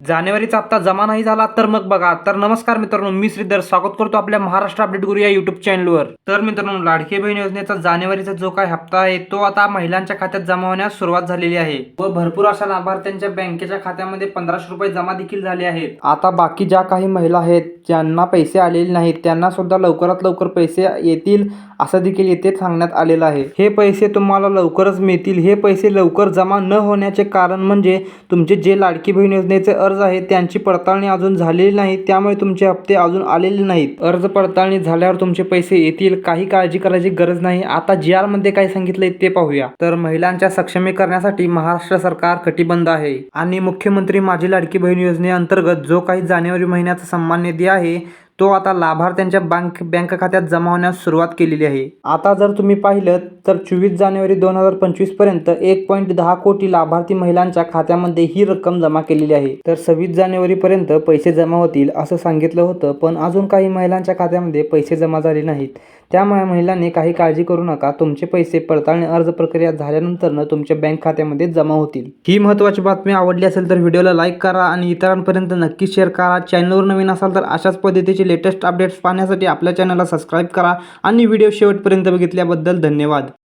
जानेवारीचा हप्ता जमा नाही झाला तर मग बघा. तर नमस्कार मित्रांनो, मी श्रीधर स्वागत करतो आपल्या महाराष्ट्र अपडेट गुरु या युट्यूब चॅनलवर. तर मित्रांनो, लाडकी बहीण योजनेचा जानेवारीचा जो काही हप्ता आहे तो आता महिलांच्या खात्यात जमा होण्यास सुरुवात झालेली आहे व भरपूर अशा लाभार्थ्यांच्या बँकेच्या खात्यामध्ये 1500 रुपये जमा देखील झाले आहेत. आता बाकी ज्या काही महिला आहेत ज्यांना पैसे आलेले नाहीत त्यांना सुद्धा लवकरात लवकर पैसे येतील असं देखील येथे सांगण्यात आलेलं आहे. हे पैसे तुम्हाला लवकरच मिळतील. हे पैसे लवकर जमा न होण्याचे कारण म्हणजे तुमचे जे लाडकी बहीण योजनेचे अर्ज आहे त्यांची पडताळणी अजून झालेली नाही, त्यामुळे तुमचे हप्ते अजून आलेले नाहीत. अर्ज पडताळणी झाल्यावर तुमचे पैसे येतील, काही काळजी करायची गरज नाही. आता GR मध्ये काय सांगितलंय ते पाहूया. तर महिलांच्या सक्षमीकरणासाठी महाराष्ट्र सरकार कटिबद्ध आहे आणि मुख्यमंत्री माझी लाडकी बहीण योजनेअंतर्गत जो काही जानेवारी महिन्याचा सन्मान निधी आहे तो आता लाभार्थ्यांच्या बँक खात्यात जमा होण्यास सुरुवात केलेली आहे. आता जर तुम्ही पाहिलं तर 24 जानेवारी 2025 पर्यंत 1.10 कोटी लाभार्थी महिलांच्या खात्यामध्ये ही रक्कम जमा केलेली आहे. तर 26 जानेवारी पर्यंत पैसे जमा होतील असं सांगितलं होतं, पण अजून काही महिलांच्या खात्यामध्ये पैसे जमा झाले नाहीत. त्यामुळे महिलांनी काही काळजी करू नका. तुमचे पैसे पडताळणी अर्ज प्रक्रिया झाल्यानंतर तुमच्या बँक खात्यामध्ये जमा होतील. ही महत्त्वाची बातमी आवडली असेल तर व्हिडिओला लाईक करा आणि इतरांपर्यंत नक्की शेअर करा. चॅनलवर नवीन असाल तर अशाच पद्धतीचे लेटेस्ट अपडेट्स पाहण्यासाठी आपल्या चॅनलला सबस्क्राईब करा आणि व्हिडिओ शेवटपर्यंत बघितल्याबद्दल धन्यवाद.